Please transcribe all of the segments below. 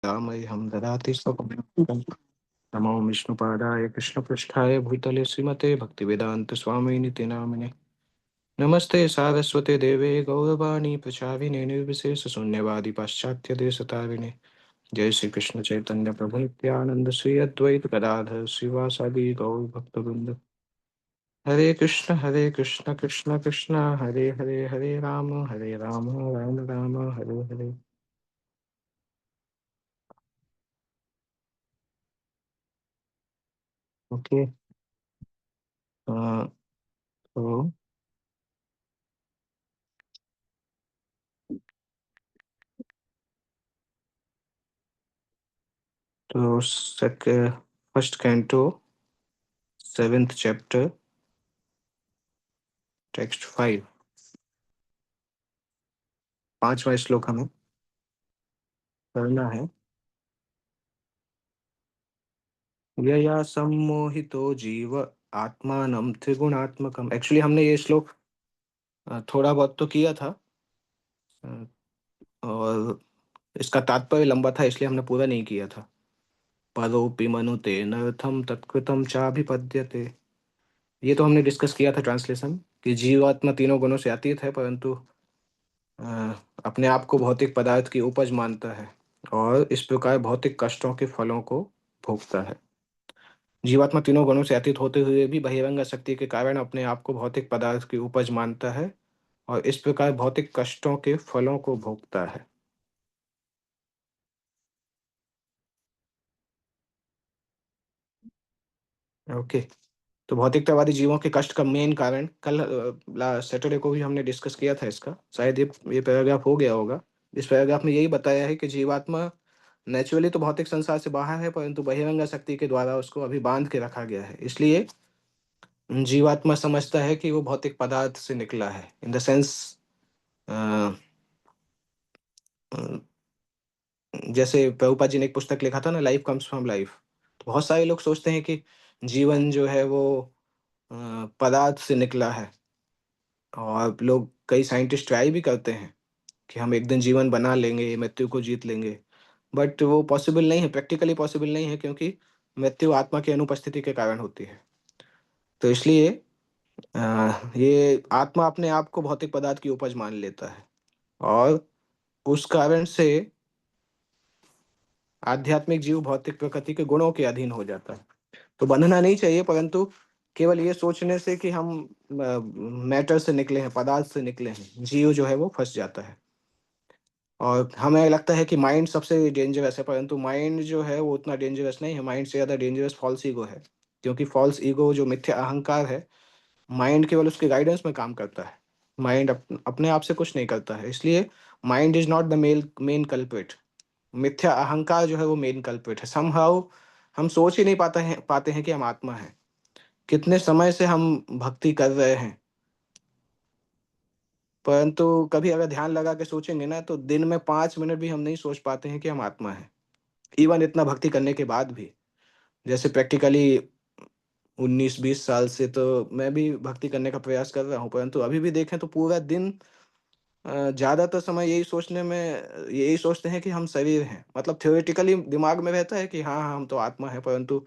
रामयहं ददाति स्वपदान्तं। नमो विष्णुपादाय कृष्णपृष्ठाय भूतले श्रीमते भक्तिवेदान्तस्वामिनिति नामिने। नमस्ते सारस्वते देवे गौरवाणी प्रचारिणे निर्विशेषशून्यवादी पाश्चात्यदेशतारिणे। जय श्री कृष्ण चैतन्य प्रभु नित्यानंद श्री अद्वैत गदाधर श्रीवासादि गौर भक्तवृंद। हरे कृष्ण कृष्ण कृष्ण हरे हरे, हरे राम राम राम हरे हरे। ओके। तो तो first canto, seventh chapter, text 5, पांचवा श्लोक हमें पढ़ना है। यया सम्मोहितो जीव आत्मानं त्रिगुणात्मकम। एक्चुअली हमने ये श्लोक थोड़ा बहुत तो किया था, अ, और इसका तात्पर्य लंबा था इसलिए हमने पूरा नहीं किया था। परोपि मनुते नर्थम तत्कृतम चाभिपद्यते। ये तो हमने डिस्कस किया था ट्रांसलेशन, कि जीवात्मा तीनों गुणों से अतीत है, परंतु अ, अपने आप को भौतिक पदार्थ की उपज मानता है और इस प्रकार भौतिक कष्टों के फलों को भोगता है। जीवात्मा तीनों गुणों से अतीत होते हुए भी बहिरंग शक्ति के कारण अपने आप को भौतिक पदार्थ की उपज मानता है और इस प्रकार भौतिक कष्टों के फलों को भोगता है। ओके। तो भौतिकतावादी जीवों के कष्ट का मेन कारण कल सैटरडे को भी हमने डिस्कस किया था इसका, शायद ये पैराग्राफ हो गया होगा। इस पैराग्राफ में यही बताया है कि जीवात्मा नेचुरली तो भौतिक संसार से बाहर है, परंतु बहिरंग शक्ति के द्वारा उसको अभी बांध के रखा गया है। इसलिए जीवात्मा समझता है कि वो भौतिक पदार्थ से निकला है, इन द सेंस जैसे प्रभुपाद जी ने एक पुस्तक लिखा था ना, लाइफ कम्स फ्रॉम लाइफ। तो बहुत सारे लोग सोचते हैं कि जीवन जो है वो अ, पदार्थ से निकला है, और लोग, कई साइंटिस्ट ट्राई भी करते हैं कि हम एक दिन जीवन बना लेंगे, मृत्यु को जीत लेंगे। बट वो पॉसिबल नहीं है, प्रैक्टिकली पॉसिबल नहीं है, क्योंकि मृत्यु आत्मा की अनुपस्थिति के कारण होती है। तो इसलिए ये आत्मा अपने आप को भौतिक पदार्थ की उपज मान लेता है, और उस कारण से आध्यात्मिक जीव भौतिक प्रकृति के गुणों के अधीन हो जाता है। तो बंधना नहीं चाहिए, परंतु केवल ये सोचने से कि हम मैटर से निकले हैं, पदार्थ से निकले हैं, जीव जो है वो फंस जाता है। और हमें लगता है कि माइंड सबसे डेंजरस है, परंतु माइंड जो है वो उतना डेंजरस नहीं है। माइंड से ज़्यादा डेंजरस फॉल्स ईगो है, क्योंकि फॉल्स ईगो जो मिथ्या अहंकार है, माइंड केवल उसके गाइडेंस में काम करता है। माइंड अपने आप से कुछ नहीं करता है। इसलिए mind is not the main culprit. मिथ्या अहंकार जो है वो मेन कल्प्रिट है। समहाउ हम सोच ही नहीं पाते हैं कि हम आत्मा हैं। कितने समय से हम भक्ति कर रहे हैं, परंतु कभी अगर ध्यान लगा के सोचेंगे ना, तो दिन में 5 मिनट भी हम नहीं सोच पाते हैं कि हम आत्मा हैं। इवन इतना भक्ति करने के बाद भी, जैसे प्रैक्टिकली 19-20 साल से तो मैं भी भक्ति करने का प्रयास कर रहा हूँ, परंतु अभी भी देखें तो पूरा दिन ज़्यादातर समय यही सोचते हैं कि हम शरीर हैं। मतलब थ्योरेटिकली दिमाग में रहता है कि हाँ हाँ, हम तो आत्मा है, परंतु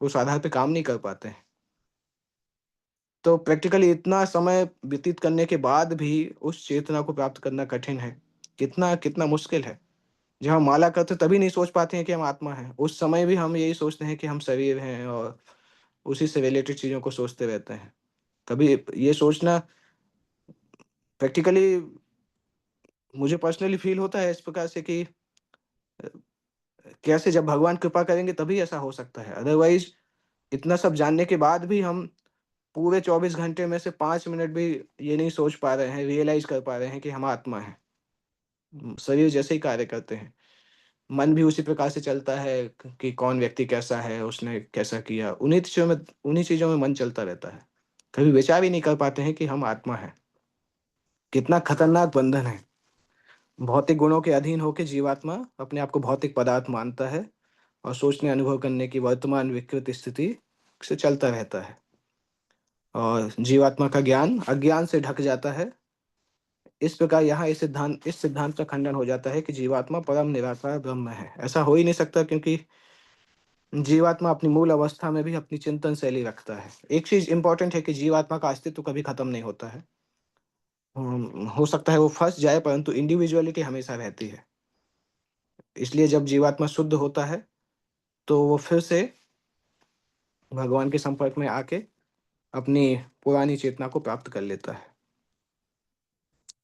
उस आधार पे काम नहीं कर पाते हैं। तो प्रैक्टिकली इतना समय व्यतीत करने के बाद भी उस चेतना को प्राप्त करना कठिन है। कितना कितना मुश्किल है। जब हम माला करते तभी नहीं सोच पाते हैं कि हम आत्मा हैं। उस समय भी हम यही सोचते हैं कि हम शरीर हैं, और उसी से रिलेटेड चीज़ों को सोचते रहते हैं। कभी ये सोचना प्रैक्टिकली, मुझे पर्सनली फ़ील होता है इस प्रकार से कि कैसे जब भगवान कृपा करेंगे तभी ऐसा हो सकता है। अदरवाइज़ इतना सब जानने के बाद भी हम पूरे 24 घंटे में से 5 मिनट भी ये नहीं सोच पा रहे हैं, रियलाइज़ कर पा रहे हैं कि हम आत्मा हैं। शरीर जैसे ही कार्य करते हैं। मन भी उसी प्रकार से चलता है कि कौन व्यक्ति कैसा है, उसने कैसा किया। उन्हीं चीज़ों में मन चलता रहता है। कभी विचार ही नहीं कर पाते हैं कि हम आत्मा हैं। कितना खतरनाक बंधन है। भौतिक गुणों के अधीन होकर जीवात्मा अपने आप को भौतिक पदार्थ मानता है और सोचने अनुभव करने की वर्तमान विकृत स्थिति से चलता रहता है। और जीवात्मा का ज्ञान अज्ञान से ढक जाता है। इस प्रकार यहाँ इस सिद्धांत का खंडन हो जाता है कि जीवात्मा परम निराकार ब्रह्म है। ऐसा हो ही नहीं सकता, क्योंकि जीवात्मा अपनी मूल अवस्था में भी अपनी चिंतन शैली रखता है। एक चीज़ इम्पोर्टेंट है कि जीवात्मा का अस्तित्व कभी खत्म नहीं होता है। हो सकता है वो फँस जाए, परंतु इंडिविजुअलिटी हमेशा रहती है। इसलिए जब जीवात्मा शुद्ध होता है, तो वो फिर से भगवान के संपर्क में आके अपनी पुरानी चेतना को प्राप्त कर लेता है।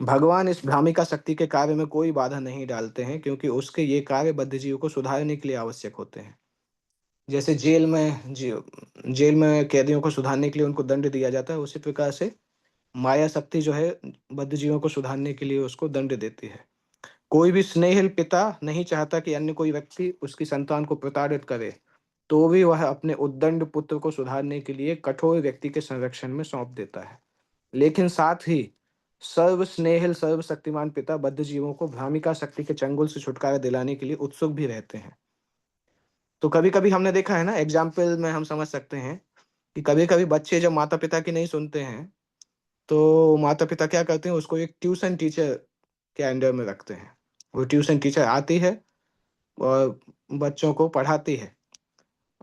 भगवान इस भ्रामिका शक्ति के कार्य में कोई बाधा नहीं डालते हैं, क्योंकि उसके ये कार्य बद्ध जीव को सुधारने के लिए आवश्यक होते हैं। जैसे जेल में कैदियों को सुधारने के लिए उनको दंड दिया जाता है, उसी प्रकार से माया शक्ति जो है बद्ध जीवों को सुधारने के लिए उसको दंड देती है। कोई भी स्नेहिल पिता नहीं चाहता कि अन्य कोई व्यक्ति उसकी संतान को प्रताड़ित करे, तो भी वह अपने उद्दंड पुत्र को सुधारने के लिए कठोर व्यक्ति के संरक्षण में सौंप देता है। लेकिन साथ ही सर्व स्नेहिल सर्वशक्तिमान पिता बद्ध जीवों को भ्रामिका शक्ति के चंगुल से छुटकारा दिलाने के लिए उत्सुक भी रहते हैं। तो कभी कभी हमने देखा है ना, एग्जाम्पल में हम समझ सकते हैं कि कभी कभी बच्चे जब माता पिता की नहीं सुनते हैं, तो माता पिता क्या करते हैं, उसको एक ट्यूशन टीचर के अंडर में रखते हैं। वो ट्यूशन टीचर आती है और बच्चों को पढ़ाती है,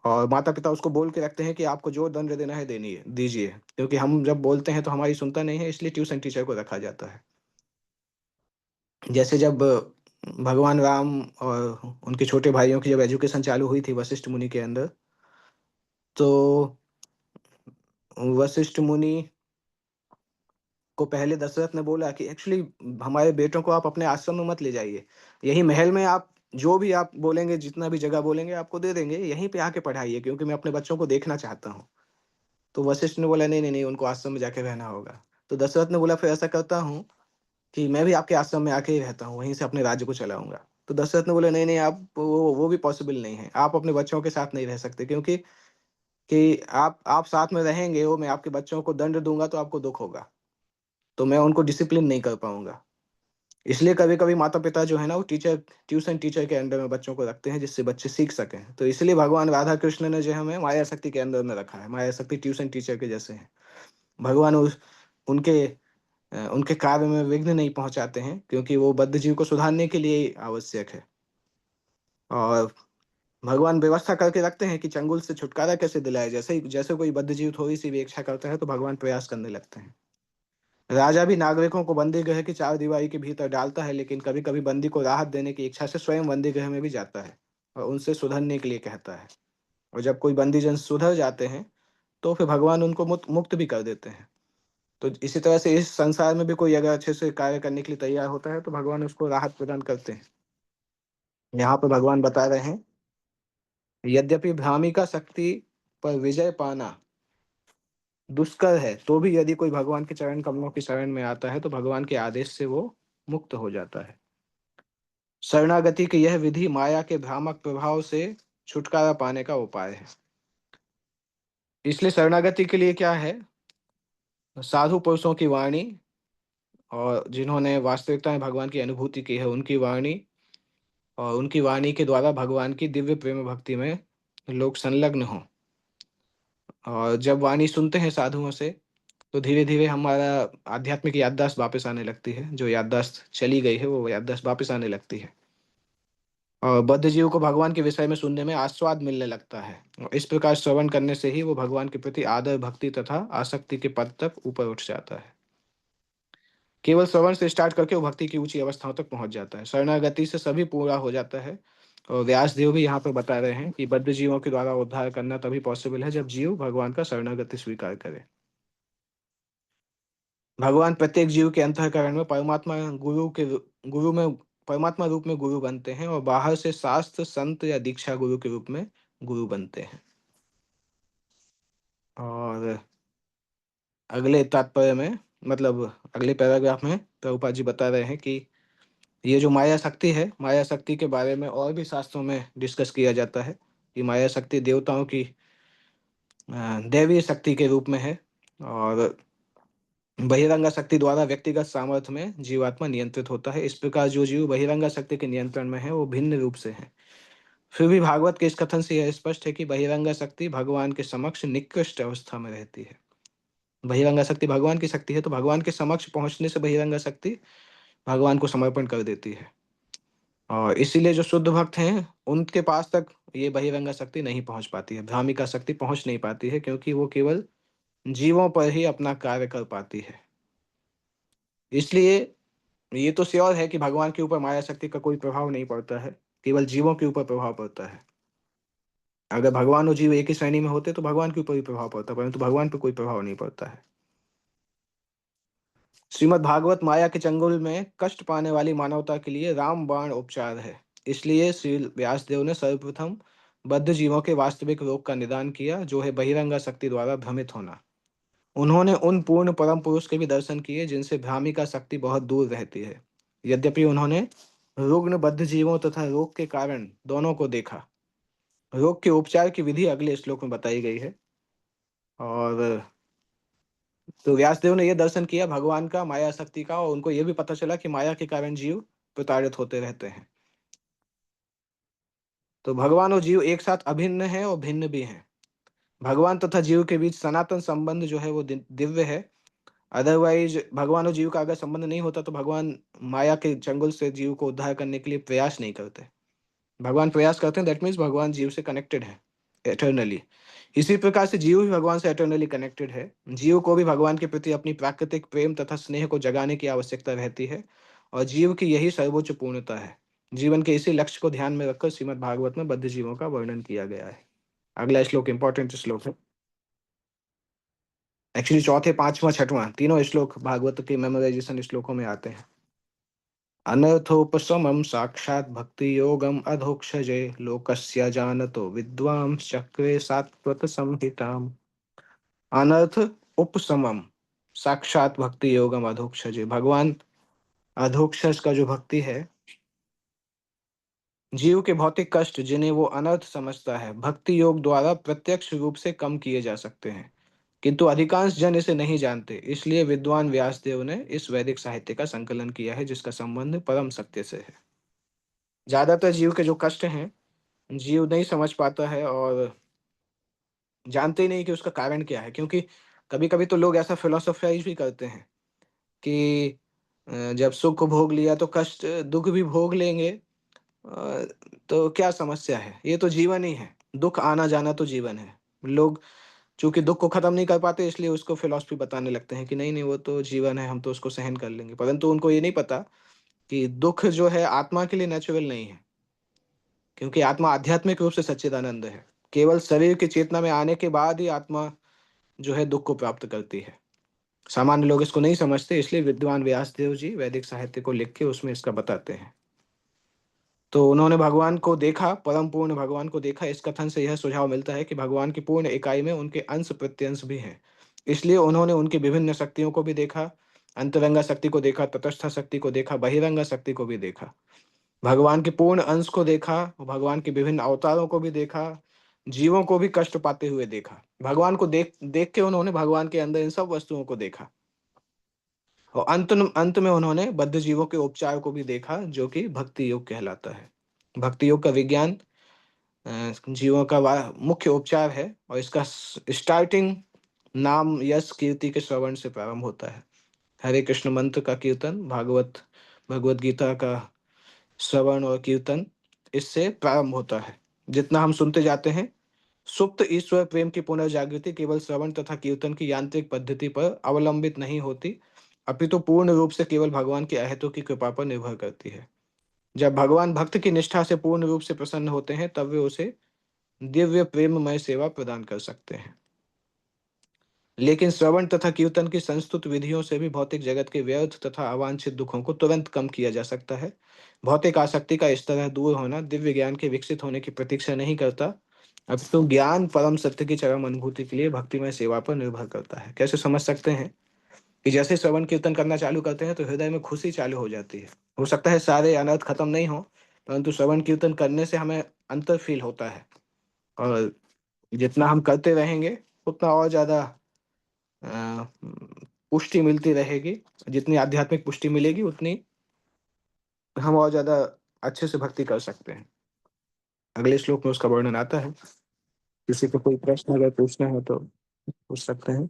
और माता पिता उसको बोल के रखते हैं कि आपको जो दंड देना है देनी है दीजिए, क्योंकि हम जब बोलते हैं तो हमारी सुनता नहीं है, इसलिए ट्यूशन टीचर को रखा जाता है। जैसे जब भगवान राम और उनके छोटे भाइयों की जब एजुकेशन चालू हुई थी वशिष्ठ मुनि के अंदर, तो वशिष्ठ मुनि को पहले दशरथ ने बोला कि एक्चुअली हमारे बेटों को आप अपने आश्रम में मत ले जाइए, यही महल में आप जो भी आप बोलेंगे, जितना भी जगह बोलेंगे आपको दे देंगे, यहीं पे आके पढ़ाइए, क्योंकि मैं अपने बच्चों को देखना चाहता हूँ। तो वशिष्ठ ने बोला नहीं नहीं नहीं, उनको आश्रम में जाके रहना होगा। तो दशरथ ने बोला फिर ऐसा करता हूँ कि मैं भी आपके आश्रम में आके ही रहता हूँ, वहीं से अपने राज्य को चलाऊंगा। तो दशरथ ने बोला नहीं नहीं, आप वो भी पॉसिबल नहीं है, आप अपने बच्चों के साथ नहीं रह सकते, क्योंकि कि आप साथ में रहेंगे, वो मैं आपके बच्चों को दंड दूंगा तो आपको दुख होगा, तो मैं उनको डिसिप्लिन नहीं कर पाऊंगा। इसलिए कभी कभी माता पिता जो है ना, वो ट्यूशन टीचर के अंडर में बच्चों को रखते हैं, जिससे बच्चे सीख सकें। तो इसलिए भगवान राधा कृष्ण ने जो हमें माया शक्ति के अंदर में रखा है, माया शक्ति ट्यूशन टीचर के जैसे हैं। भगवान उनके उनके कार्य में विघ्न नहीं पहुंचाते हैं, क्योंकि वो बद्ध जीव को सुधारने के लिए ही आवश्यक है। और भगवान व्यवस्था करके रखते हैं कि चंगुल से छुटकारा कैसे दिलाए। जैसे कोई बद्ध जीव थोड़ी सी भी इच्छा करता है, तो भगवान प्रयास करने लगते हैं। राजा भी नागरिकों को बंदी गृह की चार दीवारी के भीतर डालता है, लेकिन कभी कभी बंदी को राहत देने की इच्छा से स्वयं बंदी गृह में भी जाता है और उनसे सुधरने के लिए कहता है। और जब कोई बंदीजन सुधर जाते हैं, तो फिर भगवान उनको मुक्त भी कर देते हैं। तो इसी तरह से इस संसार में भी कोई अगर अच्छे से कार्य करने के लिए तैयार होता है, तो भगवान उसको राहत प्रदान करते हैं। यहाँ पर भगवान बता रहे हैं, यद्यपि भ्रामी का शक्ति पर विजय पाना दुष्कर है, तो भी यदि कोई भगवान के चरण कमलों की शरण में आता है, तो भगवान के आदेश से वो मुक्त हो जाता है। शरणागति की यह विधि माया के भ्रामक प्रभाव से छुटकारा पाने का उपाय है। इसलिए शरणागति के लिए क्या है, साधु पुरुषों की वाणी, और जिन्होंने वास्तविकता में भगवान की अनुभूति की है उनकी वाणी, और उनकी वाणी के द्वारा भगवान की दिव्य प्रेम भक्ति में लोग संलग्न हों। और जब वाणी सुनते हैं साधुओं से, तो धीरे धीरे हमारा आध्यात्मिक याददाश्त वापस आने लगती है। जो याददाश्त चली गई है, वो याददाश्त वापस आने लगती है, और बद्ध जीव को भगवान के विषय में सुनने में आस्वाद मिलने लगता है। और इस प्रकार श्रवण करने से ही वो भगवान के प्रति आदर भक्ति तथा आसक्ति के पद तक ऊपर उठ जाता है। केवल श्रवण से स्टार्ट करके वो भक्ति की ऊंची अवस्थाओं तक पहुंच जाता है। शरणागति से सभी पूरा हो जाता है। और व्यास देव भी यहाँ पे बता रहे हैं कि बद्ध जीवों के द्वारा उद्धार करना तभी पॉसिबल है जब जीव भगवान का शरणागति स्वीकार करे। भगवान प्रत्येक जीव के अंतःकरण में गुरु में परमात्मा रूप में गुरु बनते हैं, और बाहर से शास्त्र संत या दीक्षा गुरु के रूप में गुरु बनते हैं। और अगले तात्पर्य में, मतलब अगले पैराग्राफ में प्रभुपाद जी बता रहे हैं कि ये जो माया शक्ति है, माया शक्ति के बारे में और भी शास्त्रों में डिस्कस किया जाता है कि माया शक्ति देवताओं की दैवीय शक्ति के रूप में है, और बहिरंगा शक्ति द्वारा व्यक्तिगत सामर्थ्य में जीवात्मा नियंत्रित होता है। इस प्रकार जो जीव बहिरंगा शक्ति के नियंत्रण में है, वो भिन्न रूप से है। फिर भी भागवत के इस कथन से यह स्पष्ट है कि बहिरंगा शक्ति भगवान के समक्ष निकृष्ट अवस्था में रहती है। बहिरंग शक्ति भगवान की शक्ति है, तो भगवान के समक्ष पहुँचने से बहिरंग शक्ति भगवान को समर्पण कर देती है। और इसीलिए जो शुद्ध भक्त हैं, उनके पास तक ये बहिरंग शक्ति नहीं पहुँच पाती है, भ्रामिका शक्ति पहुँच नहीं पाती है, क्योंकि वो केवल जीवों पर ही अपना कार्य कर पाती है। इसलिए ये तो श्योर है कि भगवान के ऊपर माया शक्ति का कोई प्रभाव नहीं पड़ता है, केवल जीवों के ऊपर प्रभाव पड़ता है। अगर भगवान और जीव एक ही श्रेणी में होते तो भगवान के ऊपर भी प्रभाव पड़ता, परंतु भगवान पे कोई प्रभाव नहीं पड़ता है। श्रीमद् भागवत माया के चंगुल में कष्ट पाने वाली मानवता के लिए राम बाण उपचार है। इसलिए श्री व्यासदेव ने सर्वप्रथम बद्ध जीवों के वास्तविक रोग का निदान किया, जो है बहिरंगा शक्ति द्वारा भ्रमित होना। उन्होंने उन पूर्ण परम पुरुष के भी दर्शन किए जिनसे भ्रामिका शक्ति बहुत दूर रहती है। यद्यपि उन्होंने रुग्ण बद्ध जीवों तथा रोग के कारण दोनों को देखा। रोग के उपचार की विधि अगले श्लोक में बताई गई है। और तो व्यासदेव ने यह दर्शन किया भगवान का, माया शक्ति का, और उनको यह भी पता चला कि माया के कारण जीव प्रताड़ित होते रहते हैं। तो भगवान और जीव एक साथ अभिन्न है और भिन्न भी हैं। भगवान तथा जीव के बीच सनातन संबंध जो है वो दिव्य है। अदरवाइज भगवान और जीव का अगर संबंध नहीं होता तो भगवान माया के चंगुल से जीव को उद्धार करने के लिए प्रयास नहीं करते। भगवान प्रयास करते हैं, दैट मीन्स भगवान जीव से कनेक्टेड है एटर्नली। इसी प्रकार से जीव भी भगवान से एटर्नली कनेक्टेड है। जीव को भी भगवान के प्रति अपनी प्राकृतिक प्रेम तथा स्नेह को जगाने की आवश्यकता रहती है, और जीव की यही सर्वोच्च पूर्णता है। जीवन के इसी लक्ष्य को ध्यान में रखकर श्रीमद् भागवत में बद्ध जीवों का वर्णन किया गया है। अगला श्लोक इंपॉर्टेंट श्लोक है। एक्चुअली चौथे, पांचवा, छठवां तीनों श्लोक भागवत के मेमोराइजेशन श्लोकों में आते हैं। अनर्थोपशमं साक्षात् भक्ति योगम अधोक्षजे लोकस्य जानतो विद्वांस चक्रे सात्वत संहिताम। अनर्थ उपशमम साक्षात भक्ति योगम अधोक्षजे, भगवान अधोक्षज का जो भक्ति है, जीव के भौतिक कष्ट जिन्हें वो अनर्थ समझता है, भक्ति योग द्वारा प्रत्यक्ष रूप से कम किए जा सकते हैं, किंतु अधिकांश जन इसे नहीं जानते। इसलिए विद्वान व्यासदेव ने इस वैदिक साहित्य का संकलन किया है, जिसका संबंध परम सत्य से है। ज्यादातर जीव के जो कष्ट हैं, जीव नहीं समझ पाता है और जानते ही नहीं कि उसका कारण क्या है। क्योंकि कभी कभी तो लोग ऐसा फिलोसोफाइज भी करते हैं कि जब सुख को भोग लिया तो कष्ट दुख भी भोग लेंगे, अ, तो क्या समस्या है, ये तो जीवन ही है, दुख आना जाना तो जीवन है। लोग चूंकि दुख को खत्म नहीं कर पाते, इसलिए उसको फिलॉसफी बताने लगते हैं कि नहीं नहीं वो तो जीवन है, हम तो उसको सहन कर लेंगे। परंतु उनको ये नहीं पता कि दुख जो है आत्मा के लिए नेचुरल नहीं है, क्योंकि आत्मा आध्यात्मिक रूप से सच्चिदानंद है। केवल शरीर की चेतना में आने के बाद ही आत्मा जो है दुख को प्राप्त करती है। सामान्य लोग इसको नहीं समझते, इसलिए विद्वान व्यासदेव जी वैदिक साहित्य को लिख के उसमें इसका बताते हैं। तो उन्होंने भगवान को देखा, परम पूर्ण भगवान को देखा। इस कथन से यह सुझाव मिलता है कि भगवान की पूर्ण इकाई में उनके अंश प्रत्यंश भी हैं। इसलिए उन्होंने उनकी विभिन्न शक्तियों को भी देखा, अंतरंगा शक्ति को देखा, तटस्थ शक्ति को देखा, बहिरंगा शक्ति को भी देखा, भगवान के पूर्ण अंश को देखा, भगवान के विभिन्न अवतारों को भी देखा, जीवों को भी कष्ट पाते हुए देखा। भगवान को देख देख के उन्होंने भगवान के अंदर इन सब वस्तुओं को देखा। और अंत में उन्होंने बद्ध जीवों के उपचार को भी देखा, जो कि भक्ति योग कहलाता है। भक्ति योग का विज्ञान जीवों का मुख्य उपचार है, और इसका स्टार्टिंग नाम यश कीर्ति के श्रवण से प्रारंभ होता है। हरे कृष्ण मंत्र का कीर्तन, भगवत गीता का श्रवण और कीर्तन, इससे प्रारंभ होता है। जितना हम सुनते जाते हैं, सुप्त ईश्वर प्रेम की पुनर्जागृति केवल श्रवण तथा कीर्तन की यांत्रिक पद्धति पर अवलंबित नहीं होती, अपितु पूर्ण रूप से केवल भगवान के अहेतु की कृपा पर निर्भर करती है। जब भगवान भक्त की निष्ठा से पूर्ण रूप से प्रसन्न होते हैं, तब वे उसे दिव्य प्रेममय सेवा प्रदान कर सकते हैं। लेकिन श्रवण तथा कीर्तन की संस्तुत विधियों से भी भौतिक जगत के व्यर्थ तथा अवांछित दुखों को तुरंत कम किया जा सकता है। भौतिक आसक्ति का इस तरह दूर होना दिव्य ज्ञान के विकसित होने की प्रतीक्षा नहीं करता, अब तो ज्ञान परम सत्य की चरम अनुभूति के लिए भक्तिमय सेवा पर निर्भर करता है। कैसे समझ सकते हैं कि जैसे श्रवण कीर्तन करना चालू करते हैं तो हृदय में खुशी चालू हो जाती है। हो सकता है सारे अनर्थ खत्म नहीं हो, परंतु श्रवण कीर्तन करने से हमें अंतर फील होता है। और जितना हम करते रहेंगे, उतना और ज्यादा अ, पुष्टि मिलती रहेगी। जितनी आध्यात्मिक पुष्टि मिलेगी, उतनी हम और ज्यादा अच्छे से भक्ति कर सकते हैं। अगले श्लोक में उसका वर्णन आता है। किसी को कोई प्रश्न अगर पूछना है तो पूछ सकते हैं।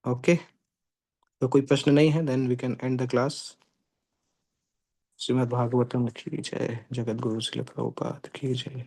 ओके, तो कोई प्रश्न नहीं है, then we can end the class. Srimad Bhagavatam की जय, जगत गुरु श्रील प्रभुपाद की जय।